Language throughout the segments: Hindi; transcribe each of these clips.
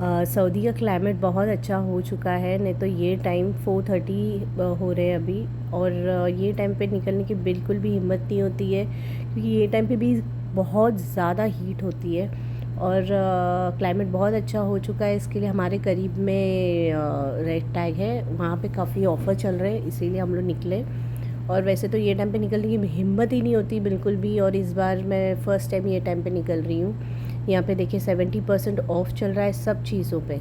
सऊदी का क्लाइमेट बहुत अच्छा हो चुका है। नहीं तो ये टाइम 4:30 हो रहे हैं अभी। और ये टाइम पे निकलने की बिल्कुल भी हिम्मत नहीं होती है, क्योंकि ये टाइम पे भी बहुत ज़्यादा हीट होती है। और क्लाइमेट बहुत अच्छा हो चुका है, इसके लिए हमारे करीब में रेड टैग है, वहाँ पे काफ़ी ऑफ़र चल रहे हैं, इसीलिए हम लोग निकले। और वैसे तो ये टाइम पे निकलने की हिम्मत ही नहीं होती बिल्कुल भी, और इस बार मैं फ़र्स्ट टाइम ये टाइम पे निकल रही हूँ। यहाँ पे देखिए 70% ऑफ चल रहा है सब चीज़ों पे,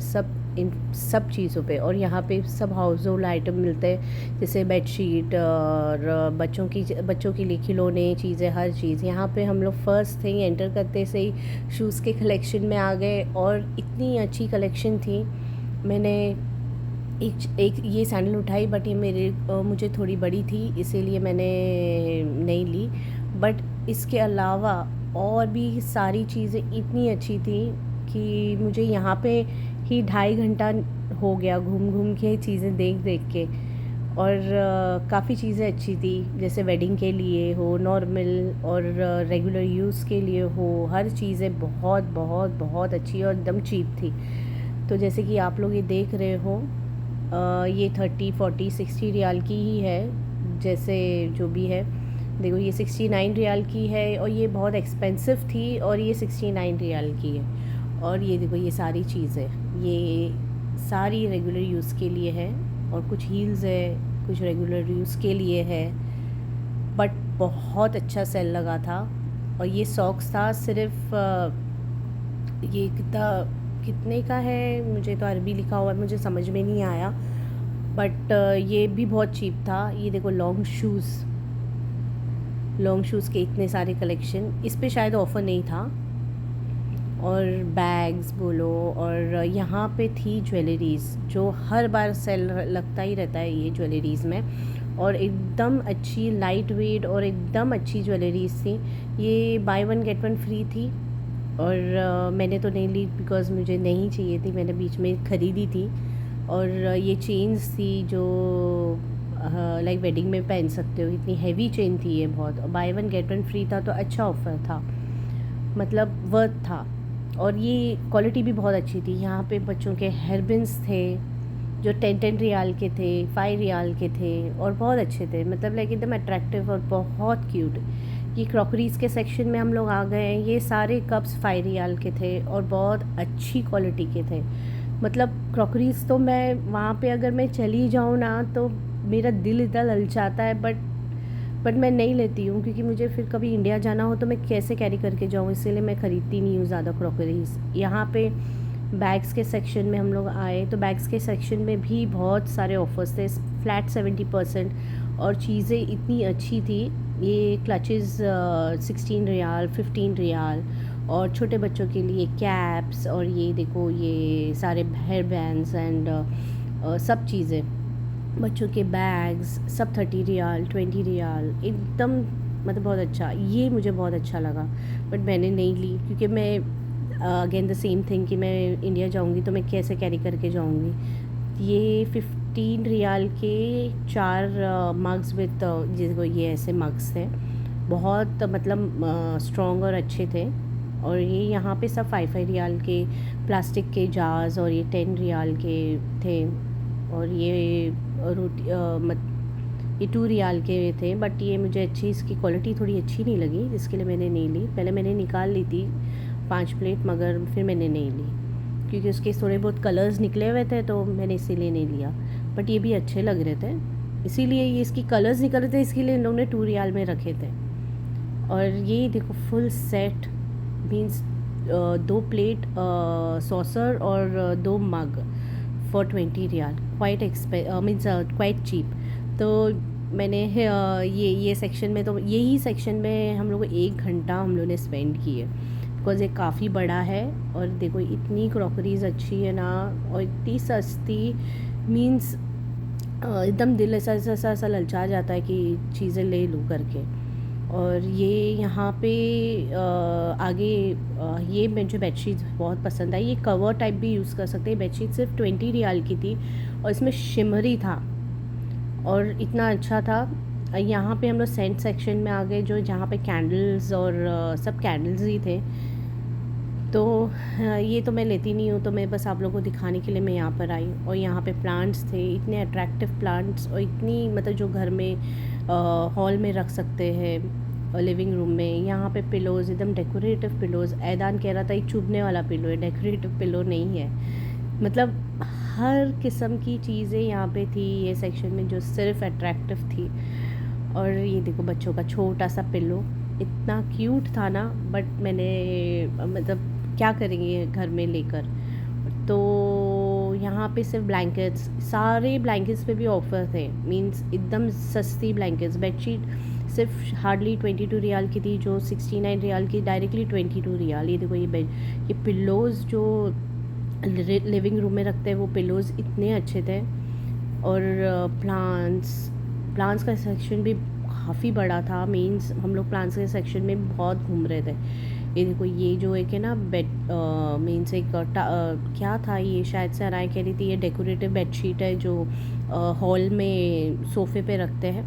इन सब चीज़ों पे। और यहाँ पे सब हाउस होल्ड आइटम मिलते हैं, जैसे बेडशीट और बच्चों के लिए खिलौने, चीज़ें, हर चीज़। यहाँ पे हम लोग फर्स्ट थिंग एंटर करते से ही शूज़ के कलेक्शन में आ गए, और इतनी अच्छी कलेक्शन थी। मैंने एक एक ये सैंडल उठाई, बट ये मुझे थोड़ी बड़ी थी, इसीलिए मैंने नहीं ली। बट इसके अलावा और भी सारी चीज़ें इतनी अच्छी थी कि मुझे यहाँ पे ही 2.5 घंटा हो गया घूम घूम के, चीज़ें देख देख के। और काफ़ी चीज़ें अच्छी थी, जैसे वेडिंग के लिए हो, नॉर्मल और रेगुलर यूज़ के लिए हो, हर चीज़ें बहुत बहुत बहुत अच्छी और एकदम चीप थी। तो जैसे कि आप लोग ये देख रहे हो, ये 30, 40, 60 रियाल की ही है, जैसे जो भी है। देखो ये 69 रियाल की है, और ये बहुत एक्सपेंसिव थी, और ये 69 रियाल की है। और ये देखो ये सारी चीज़ें, ये सारी रेगुलर यूज़ के लिए है, और कुछ हील्स है, कुछ रेगुलर यूज़ के लिए है। बट बहुत अच्छा सेल लगा था। और ये सॉक्स था सिर्फ ये कितने का है, मुझे तो अरबी लिखा हुआ है, मुझे समझ में नहीं आया। बट ये भी बहुत चीप था। ये देखो लॉन्ग शूज़ के इतने सारे कलेक्शन, इस पे शायद ऑफ़र नहीं था। और बैग्स बोलो, और यहाँ पे थी ज्वेलरीज़, जो हर बार सेल लगता ही रहता है ये ज्वेलरीज़ में। और एकदम अच्छी लाइट वेट और एकदम अच्छी ज्वेलरीज़ थी। ये by one get one free थी। और मैंने तो नहीं ली, बिकॉज़ मुझे नहीं चाहिए थी, मैंने बीच में ख़रीदी थी। और ये चेन्स थी जो लाइक वेडिंग में पहन सकते हो, इतनी हैवी चेन थी ये बहुत। और by one get one free था, तो अच्छा ऑफ़र था, मतलब वर्थ था। और ये क्वालिटी भी बहुत अच्छी थी। यहाँ पे बच्चों के हेयरबिन्स थे, जो 10-10 रियाल के थे, 5 रियाल के थे, और बहुत अच्छे थे, मतलब लाइक एकदम अट्रैक्टिव और बहुत क्यूट। ये क्रॉकरीज़ के सेक्शन में हम लोग आ गए हैं। ये सारे कप्स 5 रियाल के थे, और बहुत अच्छी क्वालिटी के थे। मतलब क्रॉकरीज़ तो मैं वहाँ पे अगर मैं चली जाऊँ ना, तो मेरा दिल इतना ललचाता है, बट मैं नहीं लेती हूँ, क्योंकि मुझे फिर कभी इंडिया जाना हो तो मैं कैसे कैरी करके जाऊँ, इसीलिए मैं ख़रीदती नहीं हूँ ज़्यादा क्रॉकरीज़। यहाँ पे बैग्स के सेक्शन में हम लोग आए, तो बैग्स के सेक्शन में भी बहुत सारे ऑफ़र्स थे, फ्लैट 70%। और चीज़ें इतनी अच्छी थी। ये क्लचेज़ 16 रियाल, 15 रियाल। और छोटे बच्चों के लिए कैप्स, और ये देखो ये सारे हेयर बैंड्स एंड सब चीज़ें, बच्चों के बैग्स सब 30 रियाल, 20 रियाल, एकदम मतलब बहुत अच्छा। ये मुझे बहुत अच्छा लगा, बट मैंने नहीं ली, क्योंकि मैं अगेन द सेम थिंग कि मैं इंडिया जाऊंगी तो मैं कैसे कैरी करके जाऊंगी। ये 15 रियाल के 4 मग्स विद, जिसको ये ऐसे मग्स थे, बहुत मतलब स्ट्रॉन्ग और अच्छे थे। और ये यहाँ पे सब 5 रियाल के प्लास्टिक के जार्स, और ये 10 रियाल के थे। और ये रोटी ये 2 रियाल के थे, बट ये मुझे अच्छी, इसकी क्वालिटी थोड़ी अच्छी नहीं लगी, इसके लिए मैंने नहीं ली। पहले मैंने निकाल ली थी 5 प्लेट, मगर फिर मैंने नहीं ली, क्योंकि उसके थोड़े बहुत कलर्स निकले हुए थे, तो मैंने इसीलिए नहीं लिया। बट ये भी अच्छे लग रहे थे, इसीलिए ये इसकी कलर्स निकल रहे थे, इसके लिए इन लोगों ने 2 रियाल में रखे थे। और ये देखो full set means 2 plate saucer और 2 mug for 20 riyal, quite means quite cheap. तो मैंने ये सेक्शन में, तो यही सेक्शन में हम लोग 1 घंटा हम लोगों ने स्पेंड किए, बिकॉज़ ये काफ़ी बड़ा है। और देखो इतनी क्रॉकरीज अच्छी है ना, और इतनी सस्ती, मीन्स एकदम दिल ऐसा ऐसा ऐसा ऐसा ललचा जाता है कि चीज़ें ले लूँ करके। और ये यहाँ पे आगे ये मुझे बेडशीट बहुत पसंद आई। ये कवर टाइप भी यूज़ कर सकते हैं। बेडशीट सिर्फ 20 रियाल की थी, और इसमें शिमरी था, और इतना अच्छा था। यहाँ पे हम लोग सेंट सेक्शन में आ गए, जो जहाँ पे कैंडल्स और सब कैंडल्स ही थे। तो तो ये तो मैं लेती नहीं हूँ, तो मैं बस आप लोगों को दिखाने के लिए मैं यहाँ पर आई। और यहाँ पे प्लांट्स थे, इतने अट्रैक्टिव प्लांट्स, और इतनी मतलब जो घर में हॉल में रख सकते हैं, लिविंग रूम में। यहाँ पे पिलोज़ एकदम डेकोरेटिव पिलोज़, ऐदान कह रहा था एक चुभने वाला पिलो है, डेकोरेटिव पिलो नहीं है। मतलब हर किस्म की चीज़ें यहाँ पे थी ये सेक्शन में, जो सिर्फ अट्रैक्टिव थी। और ये देखो बच्चों का छोटा सा पिलो, इतना क्यूट था ना, बट मैंने मतलब क्या करेंगे घर में लेकर। तो यहाँ पे सिर्फ ब्लैंकेट्स, सारे ब्लैंकेट्स पे भी ऑफ़र थे, मींस एकदम सस्ती ब्लैंकेट्स। बेडशीट सिर्फ हार्डली 22 रियाल की थी, जो 69 रियाल की डायरेक्टली 22 रियाल। ये देखो ये बेड, ये पिल्लोज़ जो लिविंग रूम में रखते हैं वो पिल्लोज़ इतने अच्छे थे। और प्लांट्स का सेक्शन भी काफ़ी बड़ा था, मींस हम लोग प्लांट्स के सेक्शन में बहुत घूम रहे थे। ये देखो ये जो एक है ना बेड, मीन्स एक क्या था ये, शायद से अराय कह रही थी ये डेकोरेटिव बेडशीट है जो हॉल में सोफ़े पे रखते हैं,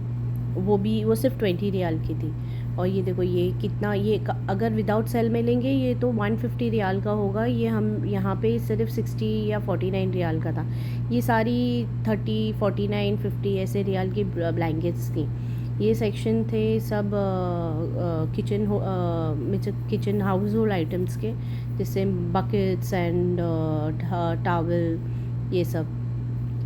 वो सिर्फ 20 रियाल की थी। और ये देखो ये कितना, ये अगर विदाउट सेल में लेंगे ये तो 150 रियाल का होगा, ये हम यहाँ पे सिर्फ 60 या 49 रियाल का था। ये सारी 30, 49, 50 ऐसे रियाल की ब्लैंकेट्स थी। ये सेक्शन थे सब किचन हाउस होल्ड आइटम्स के, जैसे बकेट्स एंड टॉवल, ये सब।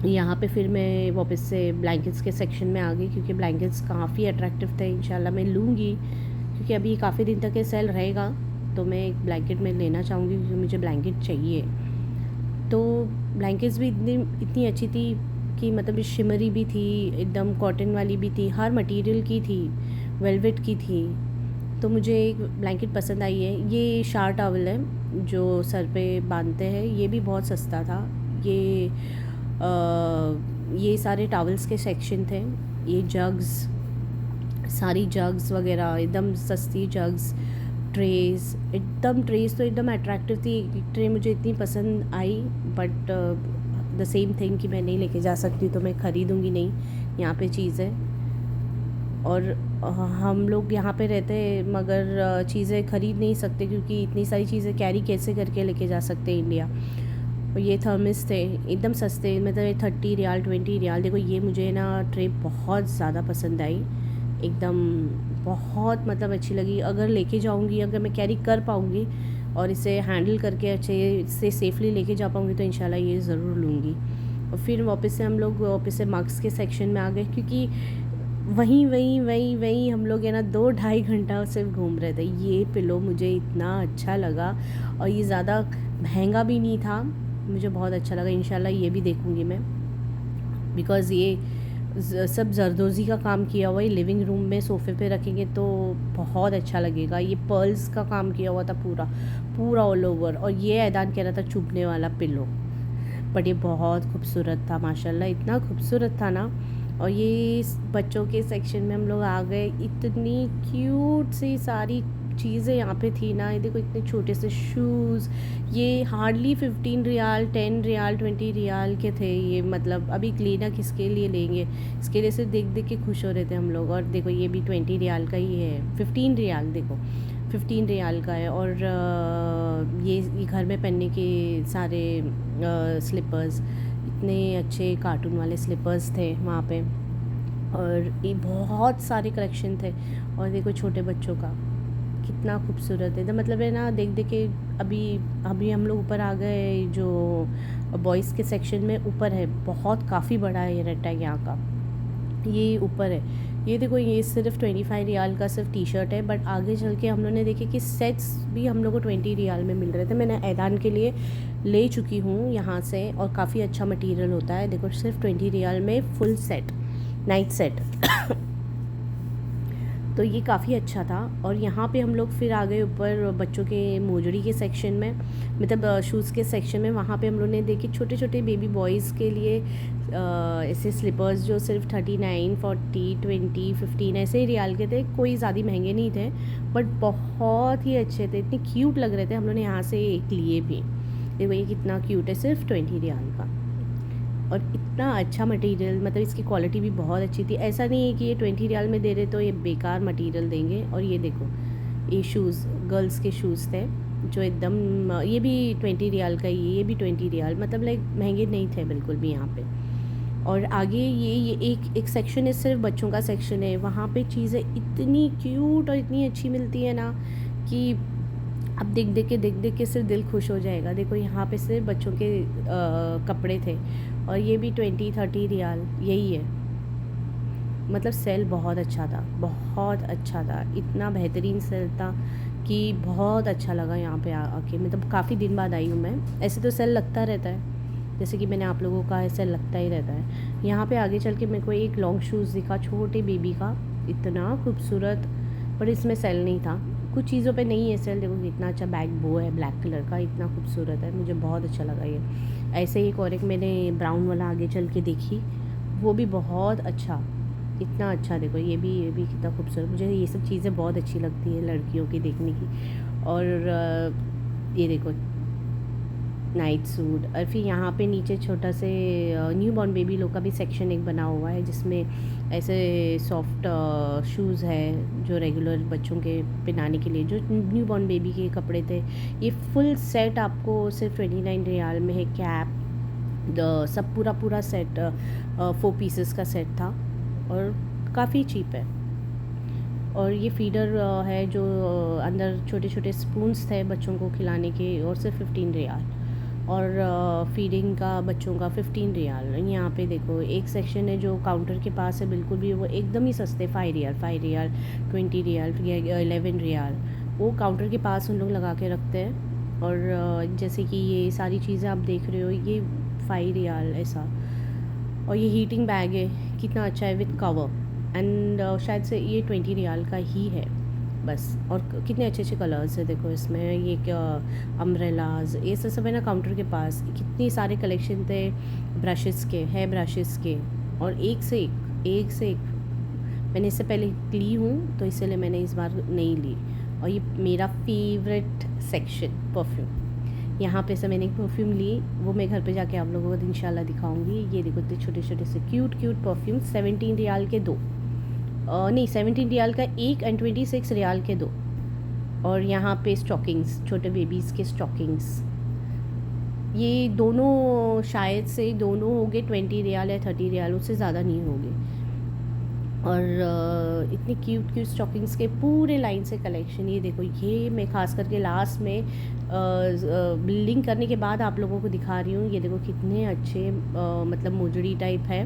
यहाँ पे फिर मैं वापस से ब्लैंकेट्स के सेक्शन में आ गई, क्योंकि ब्लैंकेट्स काफ़ी अट्रैक्टिव थे। इंशाल्लाह मैं लूँगी, क्योंकि अभी काफ़ी दिन तक ये सेल रहेगा, तो मैं एक ब्लैंकेट में लेना चाहूँगी, क्योंकि मुझे ब्लैंकेट चाहिए। तो ब्लैंकेट्स भी इतनी अच्छी थी कि मतलब शिमरी भी थी, एकदम कॉटन वाली भी थी, हर मटेरियल की थी, वेलवेट की थी। तो मुझे एक ब्लैंकेट पसंद आई है। ये शार टॉवल है जो सर पे बांधते हैं, ये भी बहुत सस्ता था। ये सारे टॉवल्स के सेक्शन थे। ये जग्स, सारी जग्स वगैरह एकदम सस्ती जग्स, ट्रेस, एकदम ट्रेस तो एकदम अट्रैक्टिव थी। एक ट्रे मुझे इतनी पसंद आई, बट द सेम थिंग कि मैं नहीं लेके जा सकती, तो मैं ख़रीदूँगी नहीं यहाँ पे चीज़ें। और हम लोग यहाँ पे रहते हैं, मगर चीज़ें ख़रीद नहीं सकते, क्योंकि इतनी सारी चीज़ें कैरी कैसे करके लेके जा सकते इंडिया। और ये थर्मस थे एकदम सस्ते, मतलब 30 रियाल, 20 रियाल। देखो ये मुझे ना ट्रे बहुत ज़्यादा पसंद आई, एकदम बहुत मतलब अच्छी लगी। अगर लेके जाऊँगी, अगर मैं कैरी कर पाऊँगी और इसे हैंडल करके अच्छे से सेफ़ली लेके जा पाऊँगी, तो इंशाल्लाह ये ज़रूर लूँगी। और फिर वापस से मग्स के सेक्शन में आ गए, क्योंकि वहीं हम लोग है ना 2-2.5 घंटा सिर्फ घूम रहे थे। ये पिलो मुझे इतना अच्छा लगा, और ये ज़्यादा महंगा भी नहीं था, मुझे बहुत अच्छा लगा। इंशाल्लाह ये भी देखूँगी मैं, बिकॉज़ ये सब जरदोज़ी का काम किया हुआ है। लिविंग रूम में सोफ़े पे रखेंगे तो बहुत अच्छा लगेगा। ये पर्ल्स का काम किया हुआ था पूरा ऑल ओवर। और ये ऐदान कह रहा था चुभने वाला पिलो, बट ये बहुत खूबसूरत था माशाल्लाह, इतना खूबसूरत था ना। और ये बच्चों के सेक्शन में हम लोग आ गए, इतनी क्यूट सी सारी चीज़ें यहाँ पे थी ना। ये देखो इतने छोटे से शूज़, ये हार्डली 15 रियाल, 10 रियाल, 20 रियाल के थे ये। मतलब अभी क्लीना किसके लिए लेंगे, इसके लिए सिर्फ देख देख के खुश हो रहे थे हम लोग। और देखो ये भी 20 रियाल का ही है, 15 रियाल, देखो 15 रियाल का है। और ये घर में पहनने के सारे स्लीपर्स, इतने अच्छे कार्टून वाले स्लीपर्स थे वहाँ पे। और ये बहुत सारे कलेक्शन थे। और देखो छोटे बच्चों का कितना खूबसूरत है, तो मतलब है ना देख देख के। अभी हम लोग ऊपर आ गए, जो बॉयज़ के सेक्शन में ऊपर है, बहुत काफ़ी बड़ा है ये रेटा यहाँ का, ये ऊपर है। ये देखो ये सिर्फ 25 रियाल का सिर्फ टी शर्ट है, बट आगे चल के हम लोगों ने देखे कि सेट्स भी हम लोग को 20 रियाल में मिल रहे थे। मैंने ऐदान के लिए ले चुकी हूँ यहाँ से, और काफ़ी अच्छा मटेरियल होता है। देखो सिर्फ 20 रियाल में फुल सेट, नाइट सेट तो ये काफ़ी अच्छा था। और यहाँ पे हम लोग फिर आ गए ऊपर बच्चों के मोजड़ी के सेक्शन में, मतलब शूज़ के सेक्शन में। वहाँ पे हम लोग ने देखे छोटे छोटे बेबी बॉयज़ के लिए ऐसे स्लीपर्स, जो सिर्फ 39, 40, 20, 15 ऐसे ही रियाल के थे, कोई ज़्यादा महंगे नहीं थे, बट बहुत ही अच्छे थे, इतने क्यूट लग रहे थे। हम लोग ने यहाँ से एक लिए भी, देखो ये कितना क्यूट है, सिर्फ 20 रियाल का। और इतना अच्छा मटेरियल, मतलब इसकी क्वालिटी भी बहुत अच्छी थी। ऐसा नहीं है कि ये 20 रियाल में दे रहे तो ये बेकार मटेरियल देंगे। और ये देखो ये शूज़, गर्ल्स के शूज़ थे, जो एकदम ये भी 20 रियाल का ही, ये भी 20 रियाल, मतलब लाइक महंगे नहीं थे बिल्कुल भी यहाँ पे। और आगे ये एक सेक्शन है, सिर्फ बच्चों का सेक्शन है। वहाँ पे चीज़ें इतनी क्यूट और इतनी अच्छी मिलती है ना कि अब देख के सिर्फ दिल खुश हो जाएगा। देखो यहाँ पे सिर्फ बच्चों के कपड़े थे, और ये भी 20-30 रियाल यही है। मतलब सेल बहुत अच्छा था, बहुत अच्छा था, इतना बेहतरीन सेल था कि बहुत अच्छा लगा यहाँ पे आके। मतलब काफ़ी दिन बाद आई हूँ मैं। ऐसे तो सेल लगता रहता है, जैसे कि मैंने आप लोगों का ऐसे लगता ही रहता है। यहाँ पे आगे चल के मेरे को एक लॉन्ग शूज़ दिखा छोटे बेबी का, इतना खूबसूरत, पर इसमें सेल नहीं था। कुछ चीज़ों पे नहीं है सेल। देखो कितना अच्छा बैग बो है ब्लैक कलर का, इतना खूबसूरत है, मुझे बहुत अच्छा लगा ये। ऐसे ही और एक मैंने ब्राउन वाला आगे चल के देखी, वो भी बहुत अच्छा, इतना अच्छा। देखो ये भी कितना खूबसूरत। मुझे ये सब चीज़ें बहुत अच्छी लगती हैं लड़कियों की देखने की। और ये देखो नाइट सूट। और फिर यहाँ पे नीचे छोटा से न्यू बॉर्न बेबी लोग का भी सेक्शन एक बना हुआ है, जिसमें ऐसे सॉफ्ट शूज़ है जो रेगुलर बच्चों के पहनाने के लिए, जो न्यू बॉर्न बेबी के कपड़े थे। ये फुल सेट आपको सिर्फ 29 रियाल में है। कैप सब पूरा सेट 4 पीसेस का सेट था, और काफ़ी चीप है। और ये फीडर है जो अंदर छोटे छोटे स्पून्स थे बच्चों को खिलाने के, और सिर्फ 15 रियाल। और फीडिंग का बच्चों का 15 रियाल। यहाँ पे देखो एक सेक्शन है जो काउंटर के पास है, बिल्कुल भी वो एकदम ही सस्ते, 5 रियाल 20 रियाल 11 रियाल, वो काउंटर के पास उन लोग लगा के रखते हैं। और जैसे कि ये सारी चीज़ें आप देख रहे हो, ये 5 रियाल ऐसा। और ये हीटिंग बैग है, कितना अच्छा है विद कवर, एंड शायद से ये 20 रियाल का ही है बस। और कितने अच्छे अच्छे कलर्स है देखो इसमें। ये क्या अम्ब्रेलाज, ये सब है ना काउंटर के पास। कितनी सारे कलेक्शन थे ब्रशेस के, हेयर ब्रशेस के, और एक से एक। मैंने इससे पहले ली हूँ तो इसलिए मैंने इस बार नहीं ली। और ये मेरा फेवरेट सेक्शन परफ्यूम। यहाँ पे से मैंने एक परफ्यूम ली, वो मैं घर पे जाके आप लोगों को इंशाल्लाह दिखाऊंगी। ये देखो इतने छोटे छोटे से क्यूट परफ्यूम, 17 रियाल के 2, नहीं 17 रियाल का एक, एंड 26 रियाल के 2। और यहाँ पे स्टॉकिंग्स, छोटे बेबीज़ के स्टॉकिंग्स, ये दोनों शायद से दोनों हो गए 20 रियाल या 30 रियाल, उससे ज़्यादा नहीं होंगे। और इतनी क्यूट स्टॉकिंग्स के पूरे लाइन से कलेक्शन। ये देखो, ये मैं खास करके लास्ट में बिल्डिंग करने के बाद आप लोगों को दिखा रही हूँ। ये देखो कितने अच्छे मतलब मोजड़ी टाइप है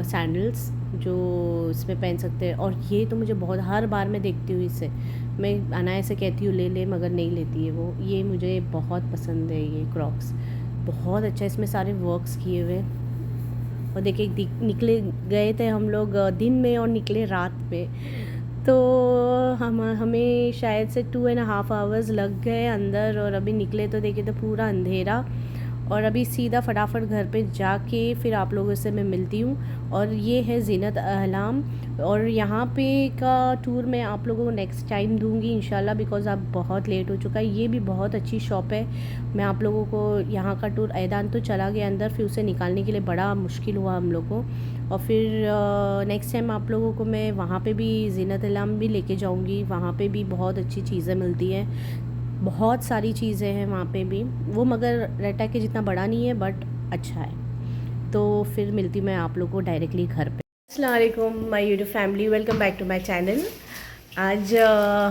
सैंडल्स जो इसमें पहन सकते हैं। और ये तो मुझे बहुत, हर बार मैं देखती हूँ इसे, मैं अनाया से कहती हूँ ले मगर नहीं लेती है वो। ये मुझे बहुत पसंद है, ये क्रॉक्स बहुत अच्छा, इसमें सारे वर्क्स किए हुए। और देखिए निकले गए थे हम लोग दिन में और निकले रात में, तो हमें शायद से 2.5 आवर्स लग गए अंदर, और अभी निकले तो देखिए तो पूरा अंधेरा। और अभी सीधा फटाफट घर पे जाके फिर आप लोगों से मैं मिलती हूँ। और ये है ज़ीनत अहलाम, और यहाँ पे का टूर मैं आप लोगों को नेक्स्ट टाइम दूँगी इंशाल्लाह, बिकॉज़ अब बहुत लेट हो चुका है। ये भी बहुत अच्छी शॉप है। मैं आप लोगों को यहाँ का टूर, ऐदान तो चला गया अंदर, फिर उसे निकालने के लिए बड़ा मुश्किल हुआ हम लोग को। और फिर नेक्स्ट टाइम आप लोगों को मैं वहाँ पे भी ज़ीनत अहलाम भी लेके जाऊँगी। वहाँ पे भी बहुत अच्छी चीज़ें मिलती हैं, बहुत सारी चीज़ें हैं वहाँ पे भी। वो मगर रेटा के जितना बड़ा नहीं है, बट अच्छा है। तो फिर मिलती मैं आप लोगों को डायरेक्टली घर पे। अस्सलाम वालेकुम my YouTube family, welcome back to my channel. आज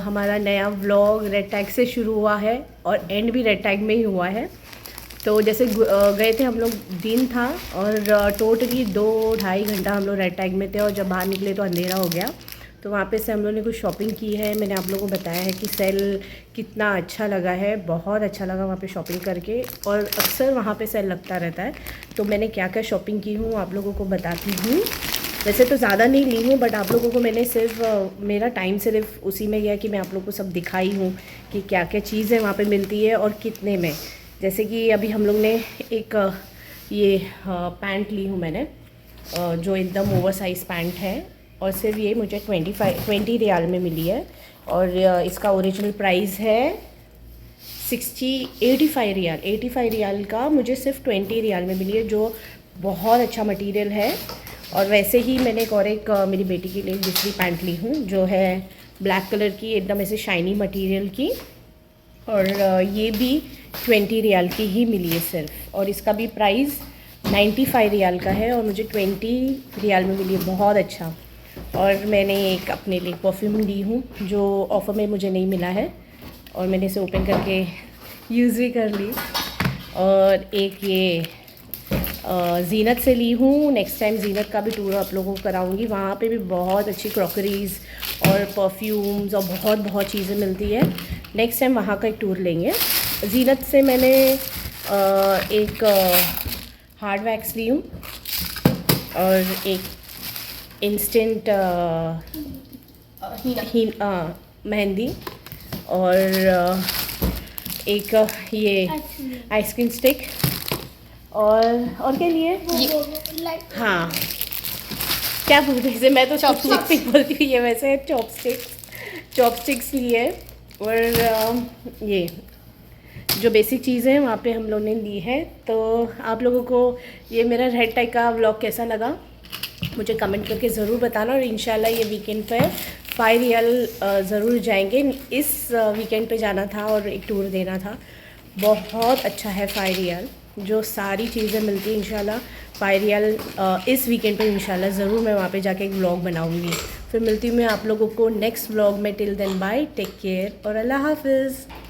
हमारा नया व्लॉग रेड टैग से शुरू हुआ है, और एंड भी रेड टैग में ही हुआ है। तो जैसे गए थे हम लोग, दिन था, और टोटली 2-2.5 घंटा हम लोग रेड टैग में थे, और जब बाहर निकले तो अंधेरा हो गया। तो वहाँ पे से हम लोगों ने कुछ शॉपिंग की है। मैंने आप लोगों को बताया है कि सेल कितना अच्छा लगा है, बहुत अच्छा लगा वहाँ पे शॉपिंग करके, और अक्सर वहाँ पे सेल लगता रहता है। तो मैंने क्या क्या शॉपिंग की हूँ आप लोगों को बताती हूँ। वैसे तो ज़्यादा नहीं ली हूँ, बट आप लोगों को मैंने सिर्फ मेरा टाइम सिर्फ उसी में गया कि मैं आप लोगों को सब दिखाई हूँ कि क्या क्या चीज़ें वहाँ पर मिलती है और कितने में। जैसे कि अभी हम लोग ने एक ये पैंट ली हूँ मैंने, जो एकदम ओवर साइज़ पैंट है, और सिर्फ ये मुझे 20 रियाल में मिली है। और इसका ओरिजिनल प्राइस है 85 रियाल। 85 रियाल का मुझे सिर्फ 20 रियाल में मिली है, जो बहुत अच्छा मटेरियल है। और वैसे ही मैंने एक मेरी बेटी के लिए दूसरी पैंट ली हूँ, जो है ब्लैक कलर की, एकदम ऐसे शाइनी मटेरियल की, और ये भी 20 रियाल की ही मिली है सिर्फ, और इसका भी प्राइस 95 रियाल का है और मुझे 20 रियाल में मिली है, बहुत अच्छा। और मैंने एक अपने लिए परफ्यूम ली हूँ जो ऑफ़र में मुझे नहीं मिला है, और मैंने इसे ओपन करके यूज़ भी कर ली। और एक ये ज़ीनत से ली हूँ। नेक्स्ट टाइम ज़ीनत का भी टूर आप लोगों को कराऊंगी, वहाँ पे भी बहुत अच्छी क्रॉकरीज़ और परफ्यूम्स और बहुत बहुत चीज़ें मिलती है। नेक्स्ट टाइम वहाँ का एक टूर लेंगे। ज़ीनत से मैंने एक हार्ड वैक्स ली हूँ और एक इंस्टेंट मेहंदी, और एक ये आइसक्रीम स्टिक, और क्या लिए? हाँ, क्या बोलते हैं इसे, मैं तो चॉपस्टिक बोलती हूँ, ये वैसे चॉपस्टिक्स लिए। और ये जो बेसिक चीज़ें हैं वहाँ पे हम लोगों ने ली है। तो आप लोगों को ये मेरा रेड टाई का व्लॉग कैसा लगा मुझे कमेंट करके ज़रूर बताना। और इंशाल्लाह ये वीकेंड पे 5 रियाल ज़रूर जाएंगे। इस वीकेंड पे जाना था और एक टूर देना था। बहुत अच्छा है 5 रियाल, जो सारी चीज़ें मिलती हैं इंशाल्लाह 5 रियाल। इस वीकेंड पे इंशाल्लाह ज़रूर मैं वहाँ पे जाके एक व्लॉग बनाऊँगी। फिर मिलती हूँ मैं आप लोगों को नेक्स्ट व्लॉग में। Till then bye, take care और अल्लाह हाफिज़।